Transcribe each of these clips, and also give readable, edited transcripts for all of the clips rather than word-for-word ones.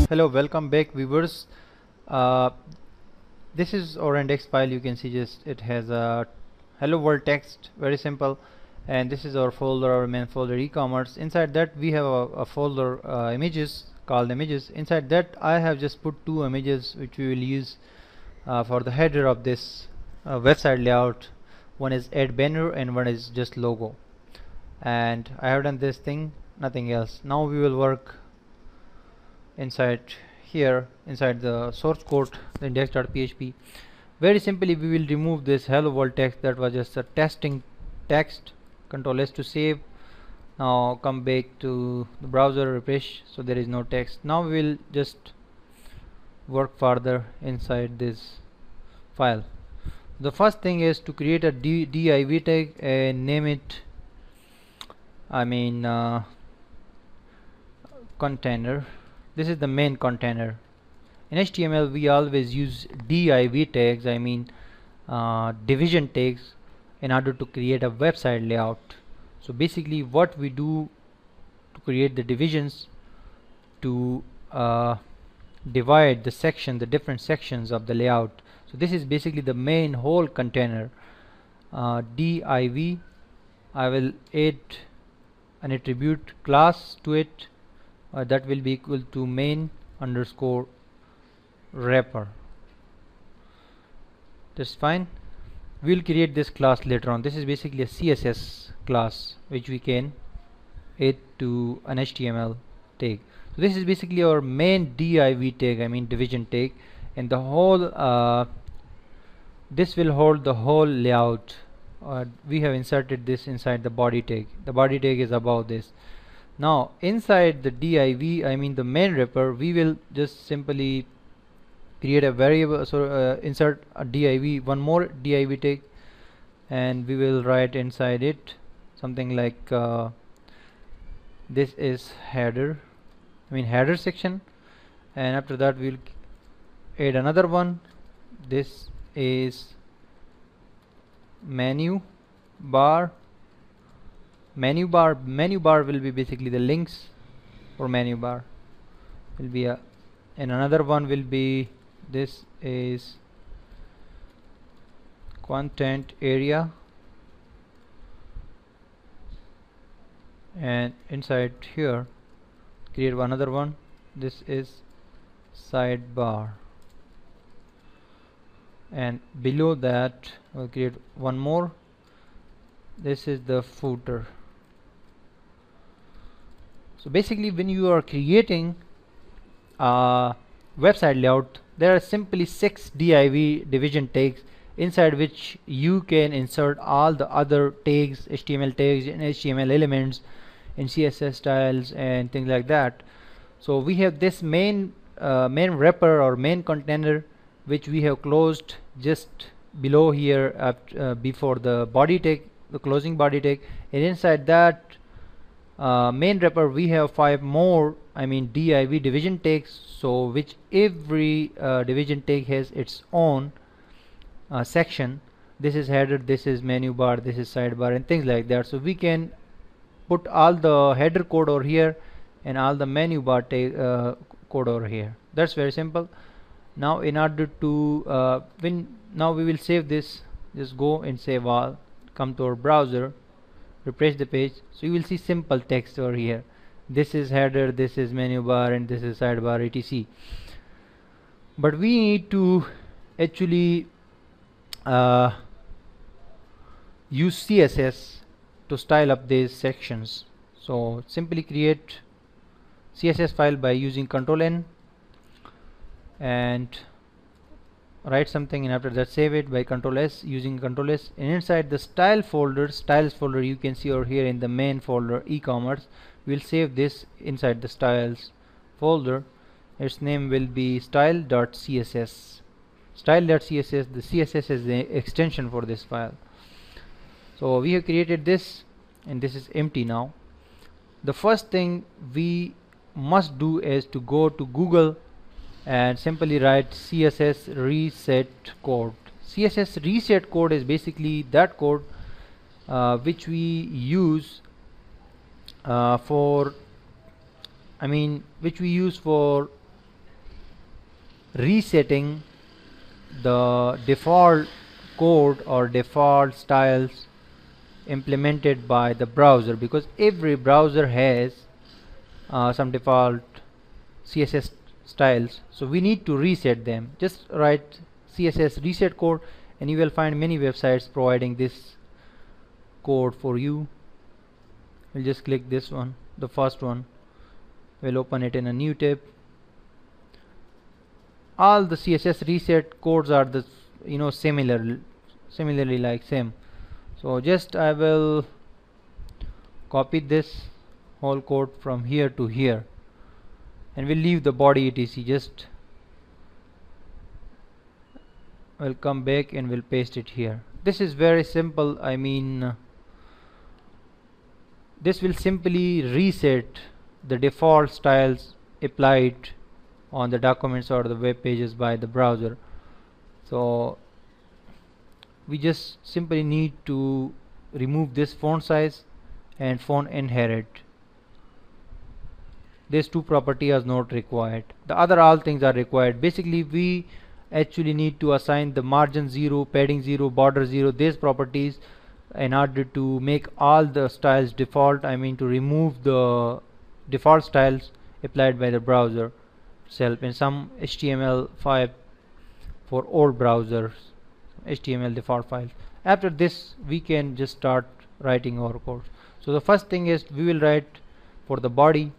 Hello, welcome back viewers. uh, this is our index file. You can see just it has a hello world text, very simple. And this is our folder, our main folder, e-commerce. Inside that we have a folder, images, called images. Inside that I have just put two images which we will use for the header of this website layout. One is add banner and one is just logo. And I have done this thing, nothing else. Now we will work inside here, inside the source code, the index.php. Very simply we will remove this hello world text that was just a testing text. Control S to save. Now come back to the browser, refresh, so there is no text. Now we will just work further inside this file. The first thing is to create a div tag and name it, container. This is the main container. In HTML we always use div tags, division tags, in order to create a website layout. So basically what we do to create the divisions, to divide the section, the different sections of the layout. So this is basically the main whole container. Div, I will add an attribute class to it, that will be equal to main underscore wrapper. That's fine. We'll create this class later on. This is basically a CSS class which we can add to an HTML tag. So this is basically our main div tag, division tag, and the whole this will hold the whole layout. We have inserted this inside the body tag. The body tag is above this. Now inside the div, the main wrapper, we will just simply create a variable. So insert a div, one more div tag, and we will write inside it something like this is header, header section. And after that we'll add another one. This is menu bar. Menu bar will be basically the links for menu bar will be and another one will be, this is content area, and inside here create another one. This is sidebar, and below that we'll create one more. This is the footer. So basically when you are creating a website layout, there are simply 6 div division tags, inside which you can insert all the other tags, HTML tags and HTML elements and CSS styles and things like that. So we have this main wrapper or main container, which we have closed just below here before the body tag, the closing body tag. And inside that main wrapper we have 5 more div division tags, so which every division tag has its own section. This is header, this is menu bar, this is sidebar, and things like that. So we can put all the header code over here and all the menu bar code over here. That's very simple. Now in order to now we will save this. Just go and save all, come to our browser, refresh the page. So you will see simple text over here. This is header, this is menu bar, and this is sidebar, etc. But we need to actually use CSS to style up these sections. So simply create CSS file by using Ctrl N and write something, and after that save it by Ctrl S, using Ctrl S. And inside the styles folder, you can see over here in the main folder e-commerce, we'll save this inside the styles folder. Its name will be style.css. Style.css, the CSS is the extension for this file. So we have created this, and this is empty now. The first thing we must do is to go to Google and simply write CSS reset code. CSS reset code is basically that code which we use for resetting the default code or default styles implemented by the browser, because every browser has some default CSS styles, so we need to reset them. Just write CSS reset code and you will find many websites providing this code for you. We'll just click this one, the first one. We'll open it in a new tab. All the CSS reset codes are the similarly like same. So just I will copy this whole code from here to here and we'll leave the body etc. Just we'll come back and we'll paste it here. This is very simple. I mean, this will simply reset the default styles applied on the documents or the web pages by the browser. So we just simply need to remove this font size and font inherit. These two properties are not required. The other all things are required. Basically we actually need to assign the margin 0, padding 0, border 0, these properties in order to make all the styles default. I mean to remove the default styles applied by the browser itself in some HTML5 for old browsers, HTML default files. After this we can just start writing our code. So the first thing is we will write for the body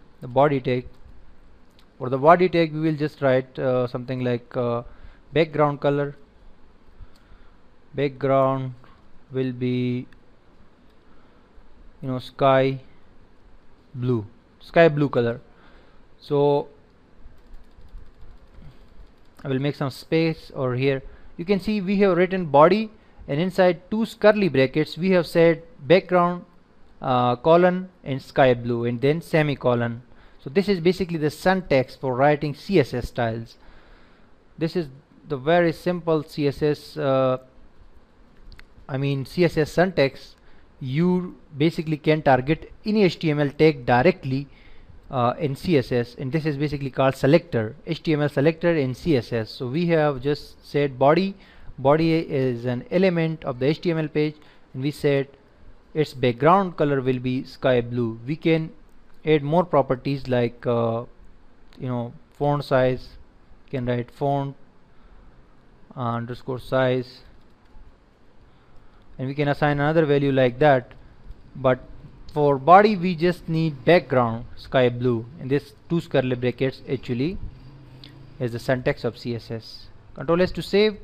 tag. For the body tag we will just write something like background color. Background will be sky blue color. So I will make some space over here. You can see we have written body and inside two curly brackets we have said background colon and sky blue and then semicolon. So this is basically the syntax for writing CSS styles. This is the very simple CSS CSS syntax. You basically can target any HTML tag directly in CSS, and this is basically called selector, HTML selector in CSS. So we have just said body is an element of the HTML page, and we said its background color will be sky blue. We can add more properties like font size. You can write font underscore size, and we can assign another value like that. But for body we just need background sky blue, and this two curly brackets actually is the syntax of CSS. Control S to save.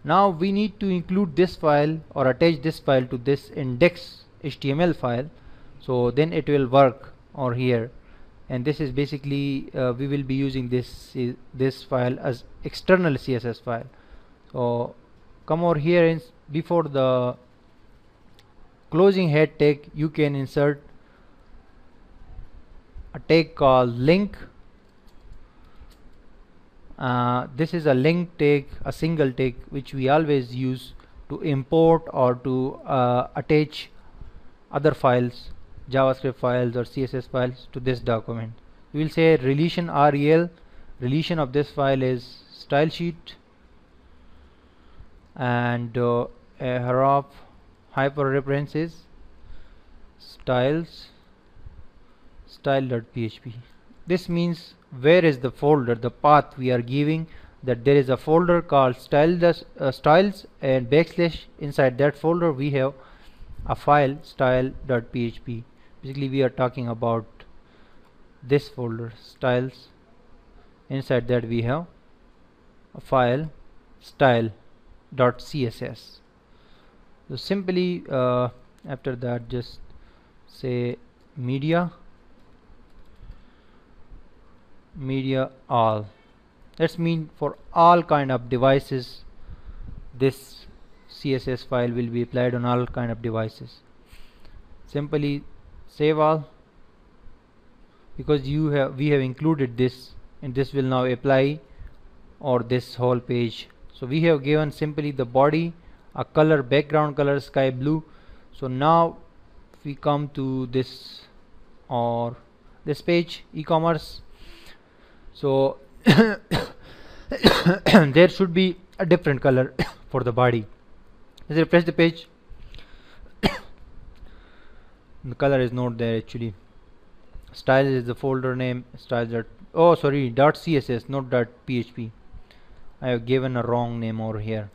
Now we need to include this file or attach this file to this index HTML file, so then it will work over here. And this is basically we will be using this file as external CSS file. So come over here and before the closing head tag you can insert a tag called link. This is a link tag, a single tag which we always use to import or to attach other files, JavaScript files or CSS files to this document. We will say relation rel. Relation of this file is style sheet and a href hyper reference is style.php. This means where is the folder, the path we are giving, that there is a folder called styles and backslash. Inside that folder we have a file style.php. Basically we are talking about this folder styles. Inside that we have a file style.css. So simply after that just say media all. That's mean for all kind of devices this CSS file will be applied on all kind of devices. Simply save all, because we have included this, and this will now apply or this whole page. So we have given simply the body a color, background color sky blue. So now if we come to this or this page e-commerce, so there should be a different color for the body. Let's refresh the page. The color is not there actually. Styles is the folder name. Styles dot, oh sorry, dot css, not dot php. I have given a wrong name over here.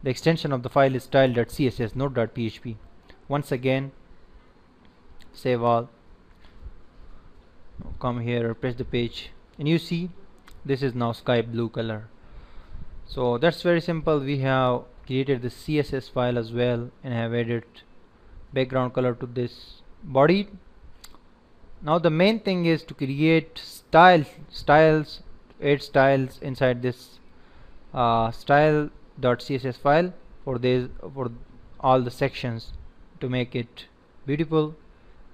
The extension of the file is style.css, not .php. Once again, save all. Come here, refresh the page, and you see this is now sky blue color. So that's very simple. We have created the CSS file as well and have added background color to this body. Now the main thing is to create styles, add styles inside this style.css file for all the sections to make it beautiful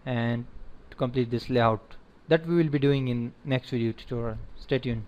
and to complete this layout. That we will be doing in next video tutorial. Stay tuned.